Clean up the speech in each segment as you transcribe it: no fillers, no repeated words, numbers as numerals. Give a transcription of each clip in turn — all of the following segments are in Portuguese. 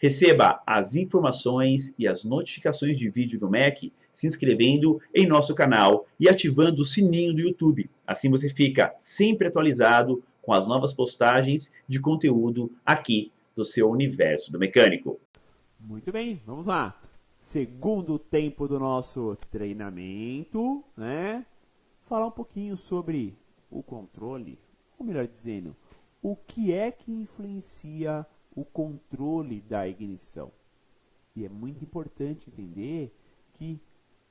Receba as informações e as notificações de vídeo do Mac se inscrevendo em nosso canal e ativando o sininho do YouTube. Assim você fica sempre atualizado com as novas postagens de conteúdo aqui do seu universo do mecânico. Muito bem, vamos lá. Segundo tempo do nosso treinamento, né? Falar um pouquinho sobre o controle, ou melhor dizendo, o que é que influencia o controle da ignição. E é muito importante entender que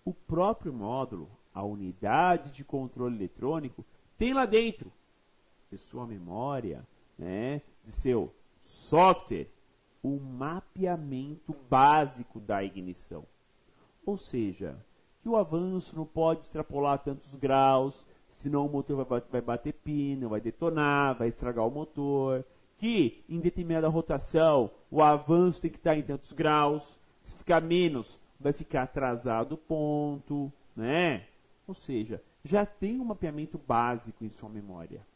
o próprio módulo, a unidade de controle eletrônico, tem lá dentro de sua memória, né, de seu software, o mapeamento básico da ignição. Ou seja, que o avanço não pode extrapolar tantos graus, senão o motor vai bater pino, vai detonar, vai estragar o motor. Que em determinada rotação o avanço tem que estar em tantos graus, se ficar menos vai ficar atrasado o ponto, né? Ou seja, já tem um mapeamento básico em sua memória.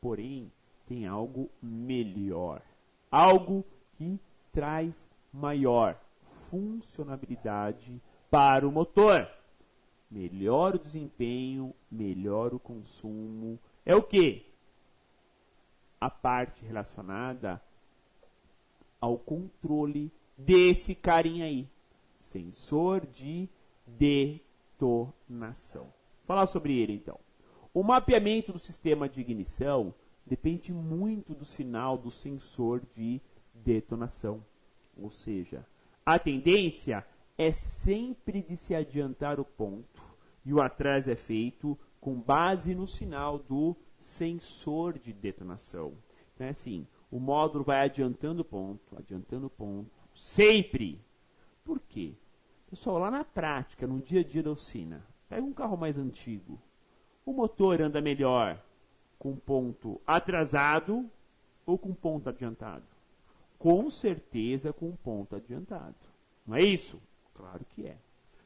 Porém, tem algo melhor, algo que traz maior funcionalidade para o motor. Melhor o desempenho, melhor o consumo. É o quê? A parte relacionada ao controle desse carinha aí. Sensor de detonação. Vou falar sobre ele então. O mapeamento do sistema de ignição depende muito do sinal do sensor de detonação. Ou seja, a tendência é sempre de se adiantar o ponto e o atraso é feito com base no sinal do sensor de detonação. Então é assim, o módulo vai adiantando o ponto, sempre. Por quê? Pessoal, lá na prática, no dia a dia da oficina, pega um carro mais antigo, o motor anda melhor com ponto atrasado ou com ponto adiantado? Com certeza com ponto adiantado. Não é isso? Claro que é.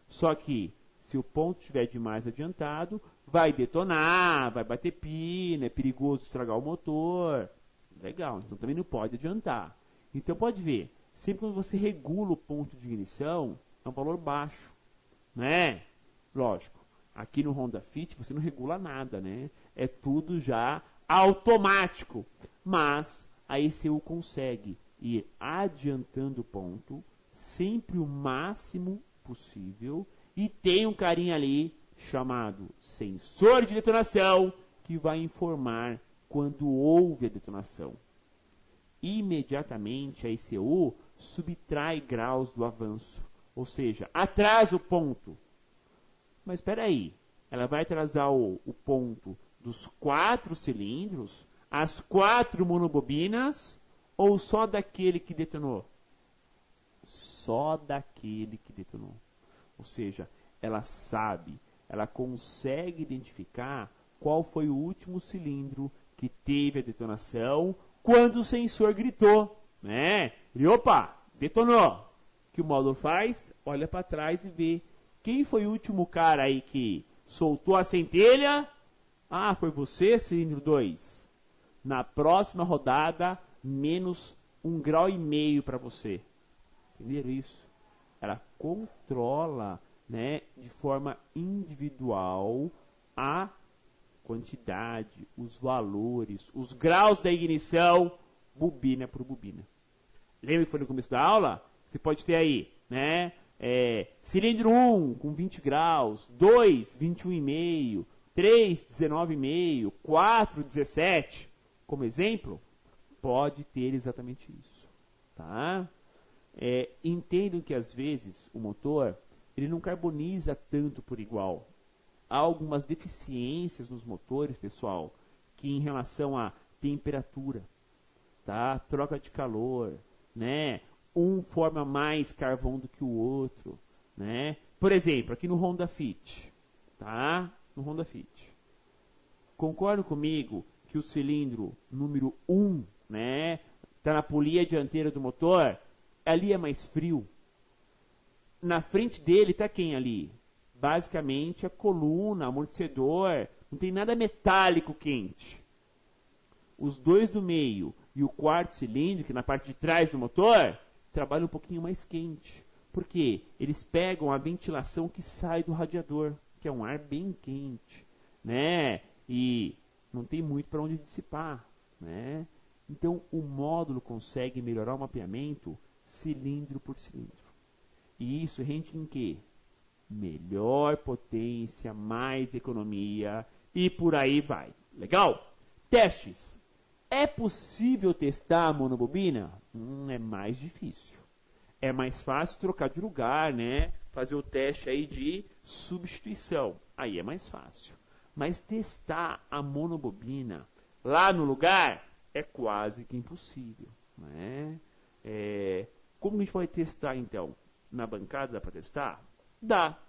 Só que, se o ponto estiver demais adiantado, vai detonar, vai bater pino, é perigoso estragar o motor. Legal, então também não pode adiantar. Então pode ver, sempre quando você regula o ponto de ignição, é um valor baixo, né? Lógico, aqui no Honda Fit você não regula nada, né? É tudo já automático. Mas a ECU consegue ir adiantando o ponto, sempre o máximo possível, e tem um carinha ali chamado sensor de detonação que vai informar quando houve a detonação. Imediatamente a ECU subtrai graus do avanço, ou seja, atrasa o ponto. Mas espera aí, ela vai atrasar o ponto dos 4 cilindros, as 4 monobobinas, ou só daquele que detonou? Só daquele que detonou. Ou seja, ela sabe, ela consegue identificar qual foi o último cilindro que teve a detonação quando o sensor gritou, né? E opa, detonou. O que o módulo faz? Olha para trás e vê quem foi o último cara aí que soltou a centelha. Ah, foi você, cilindro 2. Na próxima rodada, menos 1,5 graus para você. Entenderam isso? Ela controla, né, de forma individual a quantidade, os valores, os graus da ignição, bobina por bobina. Lembra que foi no começo da aula? Você pode ter aí, né, cilindro 1 com 20 graus, 2, 21,5, 3, 19,5, 4, 17. Como exemplo, pode ter exatamente isso, tá? Entendam que às vezes o motor ele não carboniza tanto por igual. Há algumas deficiências nos motores, pessoal, que em relação à temperatura, tá? Troca de calor, né? Um forma mais carvão do que o outro, né? Por exemplo, aqui no Honda Fit, tá? No Honda Fit. Concordam comigo que o cilindro número 1, né? Tá na polia dianteira do motor, ali é mais frio. Na frente dele tá quem ali? Basicamente a coluna, amortecedor, não tem nada metálico quente. Os dois do meio e o quarto cilindro, que é na parte de trás do motor, trabalham um pouquinho mais quente. Porque eles pegam a ventilação que sai do radiador, que é um ar bem quente, né? E não tem muito para onde dissipar, né? Então, o módulo consegue melhorar o mapeamento cilindro por cilindro. E isso rende em quê? Melhor potência, mais economia e por aí vai. Legal? Testes. É possível testar a monobobina? É mais difícil. É mais fácil trocar de lugar, né? Fazer o teste aí de substituição. Aí é mais fácil. Mas testar a monobobina lá no lugar é quase que impossível, né? Como a gente vai testar, então? Na bancada dá para testar? Dá.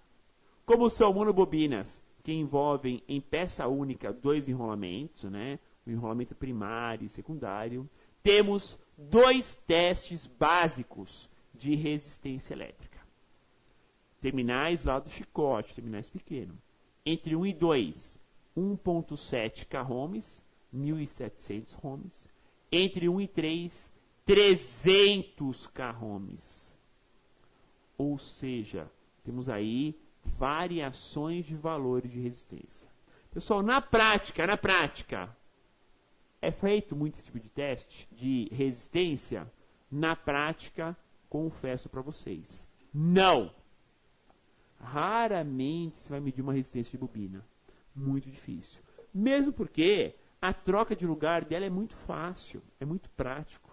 Como são monobobinas que envolvem em peça única 2 enrolamentos, né? O enrolamento primário e secundário, temos 2 testes básicos de resistência elétrica. Terminais lá do chicote, terminais pequenos. Entre 1 e 2, 1.7 k-ohms, 1.700 ohms. Entre 1 e 3, 300 k-ohms. Ou seja, temos aí variações de valores de resistência. Pessoal, na prática, é feito muito esse tipo de teste de resistência? Na prática, confesso para vocês, não. Raramente você vai medir uma resistência de bobina. Muito difícil. Mesmo porque a troca de lugar dela é muito fácil, é muito prático.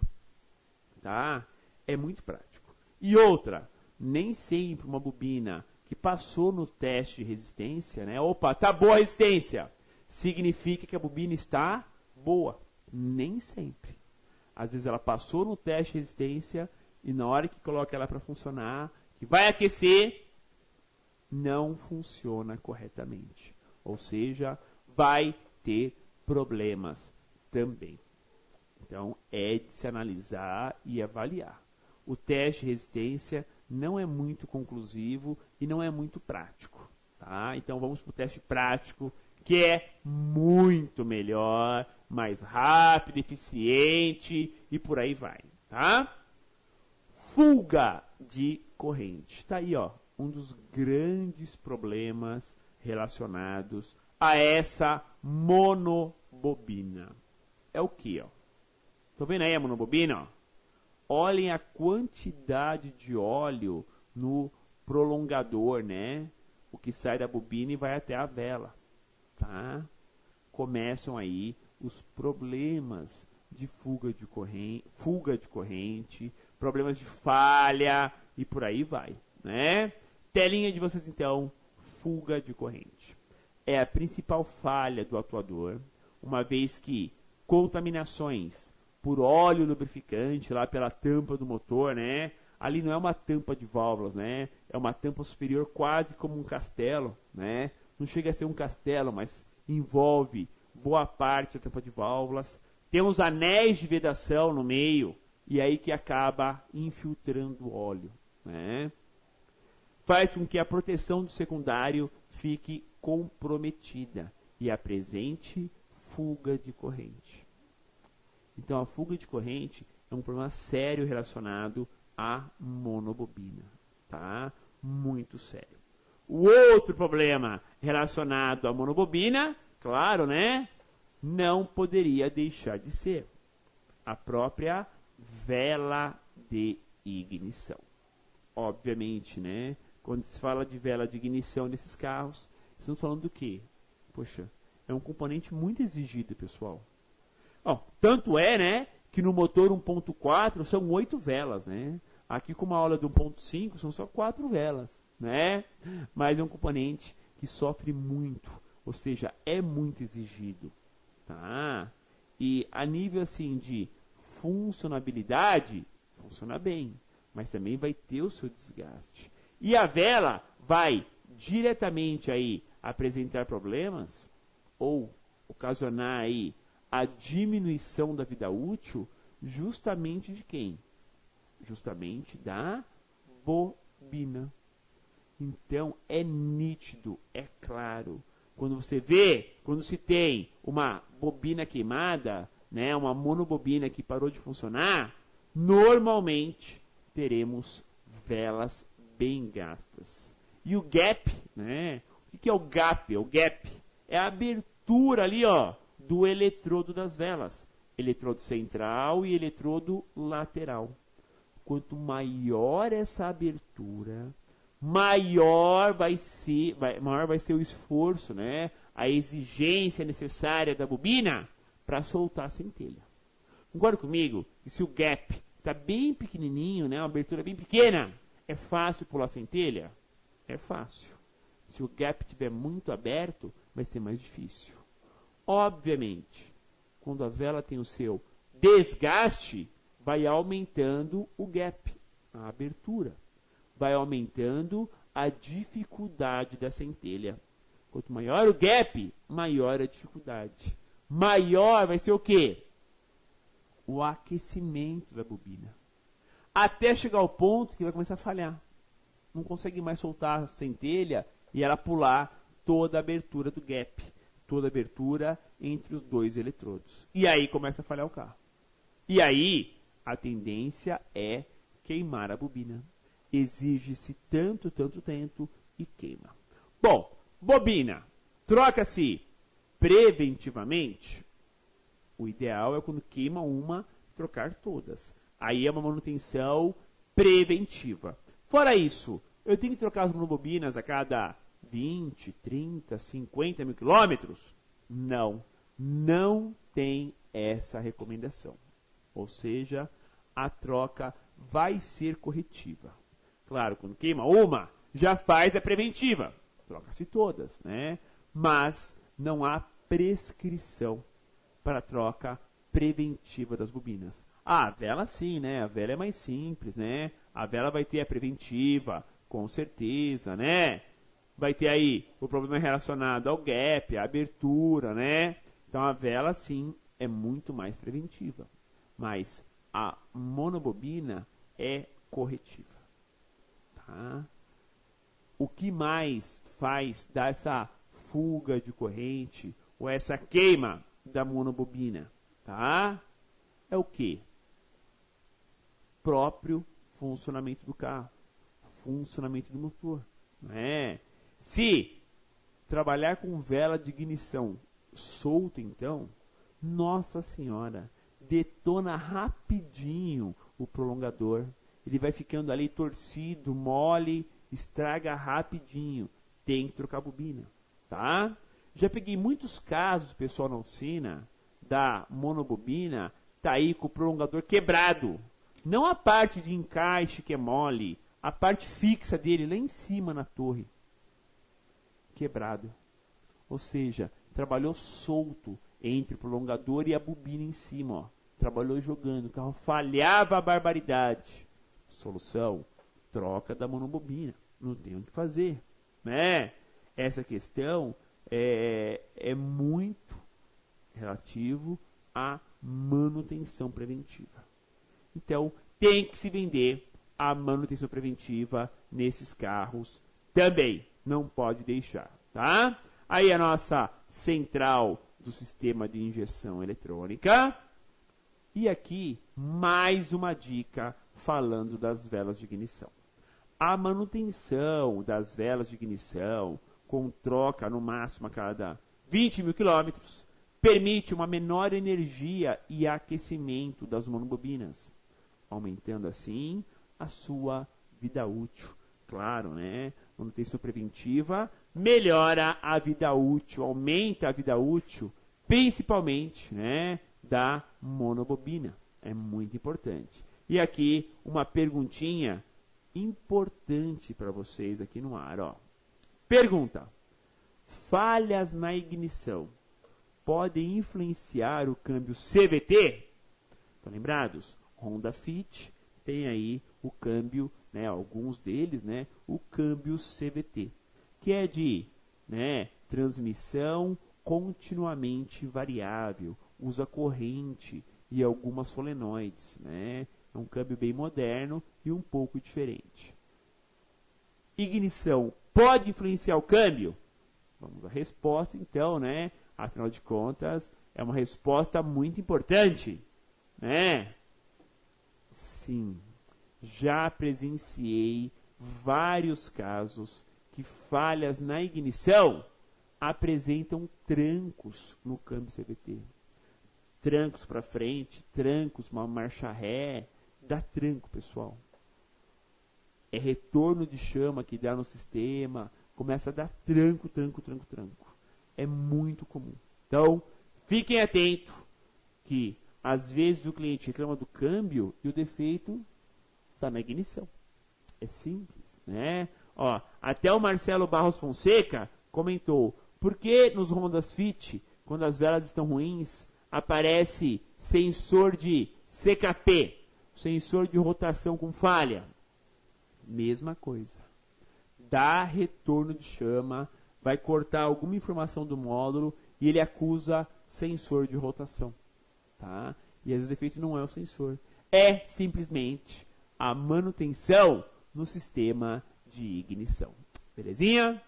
Tá? É muito prático. E outra, nem sempre uma bobina que passou no teste de resistência, né? Opa, tá boa a resistência. Significa que a bobina está boa. Nem sempre. Às vezes ela passou no teste de resistência e na hora que coloca ela para funcionar, que vai aquecer, não funciona corretamente. Ou seja, vai ter problemas também. Então, é de se analisar e avaliar. O teste de resistência não é muito conclusivo e não é muito prático. Tá? Então, vamos para o teste prático, que é muito melhor, mais rápido, eficiente e por aí vai. Tá? Fuga de corrente. Está aí, ó, um dos grandes problemas relacionados a essa monobobina. É o que, ó? Estão vendo aí a monobobina? Ó? Olhem a quantidade de óleo no prolongador, né? O que sai da bobina e vai até a vela, tá? Começam aí os problemas de fuga de corrente, problemas de falha e por aí vai, né? Telinha de vocês então, fuga de corrente. É a principal falha do atuador, uma vez que contaminações por óleo lubrificante lá pela tampa do motor, né? Ali não é uma tampa de válvulas, né? É uma tampa superior quase como um castelo, né? Não chega a ser um castelo, mas envolve boa parte da tampa de válvulas. Temos anéis de vedação no meio e aí que acaba infiltrando o óleo, né? Faz com que a proteção do secundário fique comprometida e apresente fuga de corrente. Então, a fuga de corrente é um problema sério relacionado à monobobina, tá? Muito sério. O outro problema relacionado à monobobina, claro, né? Não poderia deixar de ser a própria vela de ignição. Obviamente, né? Quando se fala de vela de ignição desses carros, estamos falando do quê? Poxa, é um componente muito exigido, pessoal. Tanto é, né, que no motor 1.4 são 8 velas, né? Aqui com uma aula de 1.5 são só 4 velas, né? Mas é um componente que sofre muito, ou seja, é muito exigido, tá? E a nível assim de funcionabilidade, funciona bem, mas também vai ter o seu desgaste. E a vela vai diretamente aí apresentar problemas ou ocasionar aí a diminuição da vida útil justamente de quem? Justamente da bobina. Então, é nítido, é claro. Quando você vê, quando se tem uma bobina queimada, né, uma monobobina que parou de funcionar, normalmente teremos velas bem gastas. E o gap, né? O que é o gap? O gap é a abertura ali, ó, do eletrodo das velas. Eletrodo central e eletrodo lateral. Quanto maior essa abertura, maior vai ser o esforço, né? A exigência necessária da bobina para soltar a centelha. Concorda comigo que se o gap está bem pequenininho, né? Uma abertura bem pequena, é fácil pular a centelha? É fácil. Se o gap estiver muito aberto, vai ser mais difícil. Obviamente, quando a vela tem o seu desgaste, vai aumentando o gap, a abertura. Vai aumentando a dificuldade da centelha. Quanto maior o gap, maior a dificuldade. Maior vai ser o quê? O aquecimento da bobina. Até chegar ao ponto que vai começar a falhar. Não consegue mais soltar a centelha e ela pular toda a abertura do gap. Toda a abertura entre os dois eletrodos. E aí começa a falhar o carro. E aí a tendência é queimar a bobina. Exige-se tanto e queima. Bom, bobina troca-se preventivamente. O ideal é quando queima uma, trocar todas. Aí é uma manutenção preventiva. Fora isso, eu tenho que trocar as monobobinas a cada 20, 30, 50 mil quilômetros? Não, não tem essa recomendação. Ou seja, a troca vai ser corretiva. Claro, quando queima uma, já faz a preventiva. Troca-se todas, né? Mas não há prescrição para a troca preventiva das bobinas. A vela sim, né? A vela é mais simples, né? A vela vai ter a preventiva, com certeza, né? Vai ter aí o problema relacionado ao gap, à abertura, né? Então a vela sim é muito mais preventiva. Mas a monobobina é corretiva. Tá? O que mais faz dar essa fuga de corrente ou essa queima da monobobina? Tá? É o que? Próprio funcionamento do carro, funcionamento do motor. Né? Se trabalhar com vela de ignição solta, então, nossa senhora, detona rapidinho o prolongador. Ele vai ficando ali torcido, mole, estraga rapidinho. Tem que trocar a bobina, tá? Já peguei muitos casos, pessoal, na oficina, da monobobina, tá aí com o prolongador quebrado. Não a parte de encaixe que é mole, a parte fixa dele lá em cima na torre. Quebrado. Ou seja, trabalhou solto entre o prolongador e a bobina em cima, ó. Trabalhou jogando, o carro falhava a barbaridade. Solução, troca da monobobina. Não tem o que fazer, né? Essa questão é muito relativo à manutenção preventiva. Então, tem que se vender a manutenção preventiva nesses carros também. Não pode deixar, tá? Aí a nossa central do sistema de injeção eletrônica. E aqui, mais uma dica falando das velas de ignição. A manutenção das velas de ignição, com troca no máximo a cada 20 mil quilômetros, permite uma menor energia e aquecimento das monobobinas, aumentando assim a sua vida útil. Claro, né? Manutenção preventiva melhora a vida útil, aumenta a vida útil, principalmente, né, da monobobina. É muito importante. E aqui uma perguntinha importante para vocês aqui no ar, ó. Pergunta: falhas na ignição podem influenciar o câmbio CVT? Estão lembrados? Honda Fit tem aí o câmbio, né, alguns deles, né, o câmbio CVT, que é de, né, transmissão continuamente variável, usa corrente e algumas solenoides, né? É um câmbio bem moderno e um pouco diferente. Ignição pode influenciar o câmbio? Vamos à resposta então, né? Afinal de contas, é uma resposta muito importante, né? Sim. já presenciei vários casos que falhas na ignição apresentam trancos no câmbio CVT. Trancos para frente, trancos, uma marcha ré, dá tranco, pessoal. É retorno de chama que dá no sistema, começa a dar tranco, tranco, tranco, tranco. É muito comum. Então, fiquem atentos que às vezes o cliente reclama do câmbio e o defeito está na ignição. É simples, né? Ó, até o Marcelo Barros Fonseca comentou: por que nos Hondas Fit, quando as velas estão ruins, aparece sensor de CKP, sensor de rotação com falha? Mesma coisa. Dá retorno de chama, vai cortar alguma informação do módulo e ele acusa sensor de rotação. Tá? E às vezes o defeito não é o sensor. É simplesmente a manutenção no sistema de ignição. Belezinha?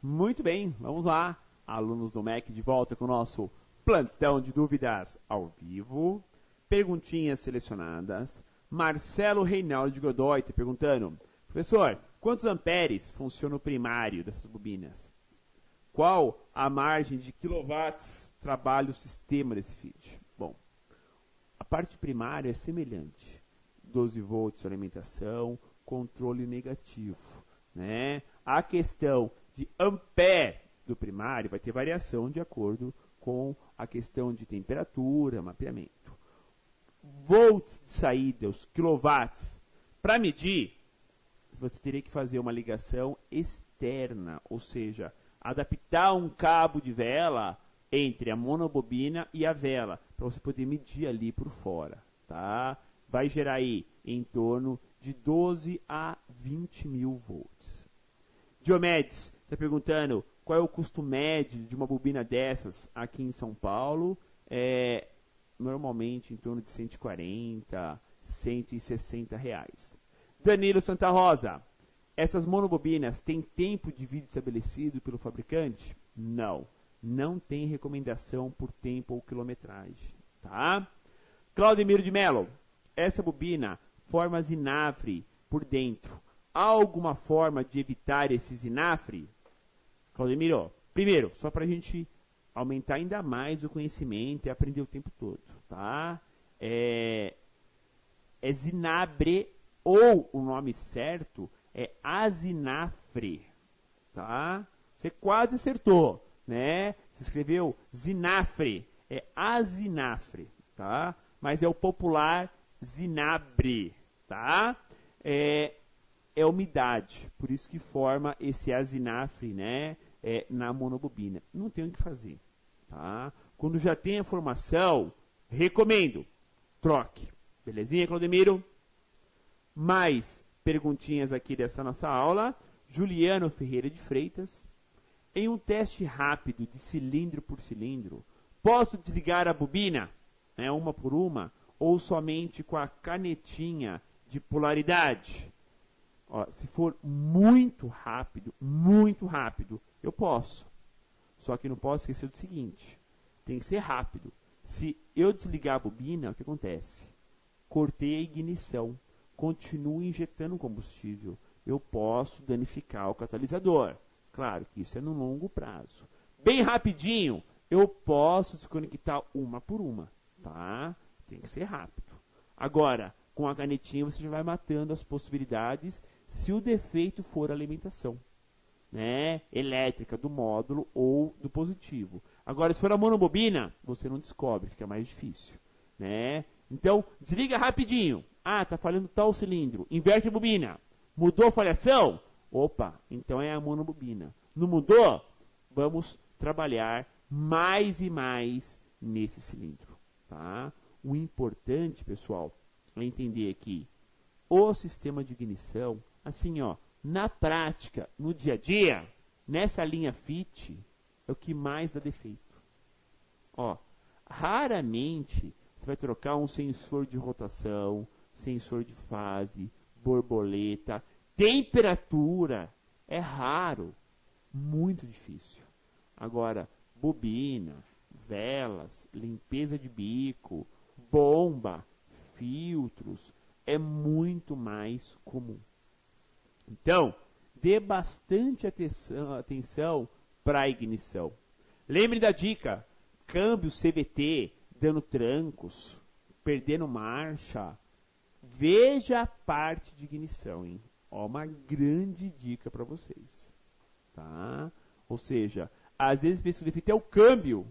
Muito bem, vamos lá. Alunos do MEC de volta com o nosso plantão de dúvidas ao vivo. Perguntinhas selecionadas. Marcelo Reinaldo de Godoy está perguntando: professor, quantos amperes funciona o primário dessas bobinas? Qual a margem de quilowatts trabalha o sistema desse feed? Bom, a parte primária é semelhante. 12 volts de alimentação, controle negativo, né? A questão de ampere do primário vai ter variação de acordo com a questão de temperatura, mapeamento. Volts de saída, os quilowatts, para medir, você teria que fazer uma ligação externa, ou seja, adaptar um cabo de vela entre a monobobina e a vela, para você poder medir ali por fora, tá? Vai gerar aí em torno de 12 a 20 mil volts. Diomedes está perguntando qual é o custo médio de uma bobina dessas aqui em São Paulo. Normalmente em torno de 140, 160 reais. Danilo Santa Rosa, essas monobobinas têm tempo de vida estabelecido pelo fabricante? Não, não tem recomendação por tempo ou quilometragem, tá? Claudemiro de Mello, essa bobina forma zinafre por dentro. Há alguma forma de evitar esse zinafre? Claudemiro, primeiro, só para a gente aumentar ainda mais o conhecimento e aprender o tempo todo, tá? É zinabre, ou o nome certo é azinafre, tá? Você quase acertou, né? Você escreveu zinafre, é azinafre, tá? Mas é o popular zinabre, tá? É umidade, por isso que forma esse azinafre, né? Na monobobina. Não tem o que fazer, tá? Quando já tem a formação, recomendo, troque. Belezinha, Claudemiro? Mais perguntinhas aqui dessa nossa aula. Juliano Ferreira de Freitas. Em um teste rápido de cilindro por cilindro, posso desligar a bobina, né, uma por uma, ou somente com a canetinha de polaridade? Ó, se for muito rápido, eu posso. Só que não posso esquecer do seguinte, tem que ser rápido. Se eu desligar a bobina, o que acontece? Cortei a ignição, continuo injetando combustível. Eu posso danificar o catalisador. Claro que isso é no longo prazo. Bem rapidinho, eu posso desconectar uma por uma, tá? Tem que ser rápido. Agora, com a canetinha você já vai matando as possibilidades se o defeito for a alimentação, né, elétrica do módulo ou do positivo. Agora, se for a monobobina, você não descobre, fica mais difícil, né? Então, desliga rapidinho. Ah, tá falhando tal cilindro. Inverte a bobina. Mudou a falhação? Opa, então é a monobobina. Não mudou? Vamos trabalhar mais e mais nesse cilindro, tá? O importante, pessoal, é entender que o sistema de ignição, assim, ó, na prática, no dia a dia, nessa linha FIT, é o que mais dá defeito. Ó, raramente você vai trocar um sensor de rotação, sensor de fase, borboleta, temperatura. É raro, muito difícil. Agora, bobina, velas, limpeza de bico, bomba, filtros, é muito mais comum. Então, dê bastante atenção para a ignição. Lembre da dica, câmbio CVT, dando trancos, perdendo marcha. Veja a parte de ignição, hein? Ó, uma grande dica para vocês. Tá? Ou seja, às vezes pensa que o defeito é o câmbio.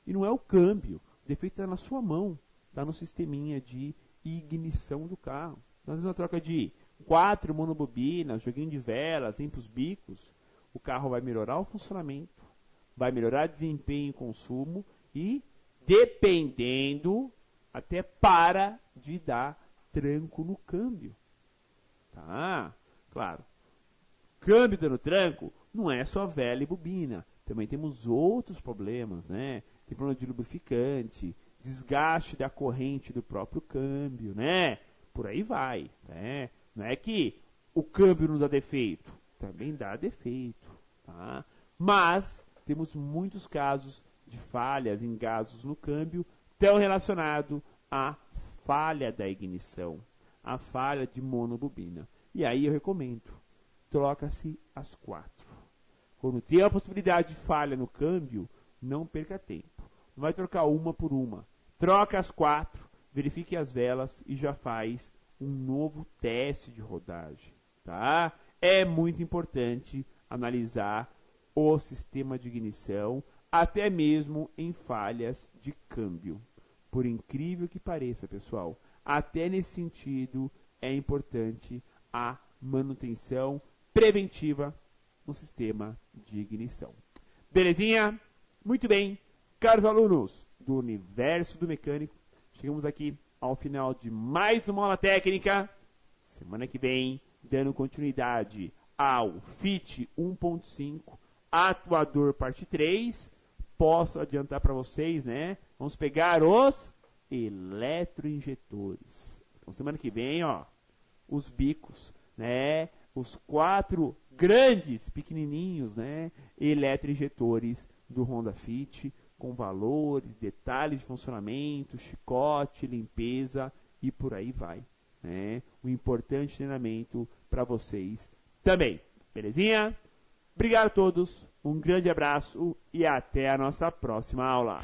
E não é o câmbio. O defeito está na sua mão. Está no sisteminha de ignição do carro. Às vezes uma troca de 4 monobobinas, joguinho de velas, limpa os bicos, o carro vai melhorar o funcionamento, vai melhorar desempenho e consumo e, dependendo, até para de dar tranco no câmbio. Tá? Claro. Câmbio dando tranco não é só vela e bobina. Também temos outros problemas, né? Tem problema de lubrificante, desgaste da corrente do próprio câmbio, né? Por aí vai, né? Não é que o câmbio não dá defeito, também dá defeito, tá? Mas temos muitos casos de falhas, engasgos no câmbio, tão relacionado à falha da ignição, à falha de monobobina. E aí eu recomendo, troca-se as 4. Quando tem a possibilidade de falha no câmbio, não perca tempo. Não vai trocar uma por uma. Troca as 4, verifique as velas e já faz um novo teste de rodagem. Tá? É muito importante analisar o sistema de ignição, até mesmo em falhas de câmbio. Por incrível que pareça, pessoal, até nesse sentido é importante a manutenção preventiva no sistema de ignição. Belezinha? Muito bem, caros alunos do Universo do Mecânico, chegamos aqui ao final de mais uma aula técnica. Semana que vem, dando continuidade ao FIT 1.5 atuador parte 3. Posso adiantar para vocês, né? Vamos pegar os eletroinjetores. Então, semana que vem, ó, os bicos, né? Os 4 grandes, pequenininhos, né? Eletroinjetores do Honda Fit, com valores, detalhes de funcionamento, chicote, limpeza e por aí vai, né? Um importante treinamento para vocês também. Belezinha? Obrigado a todos, um grande abraço e até a nossa próxima aula.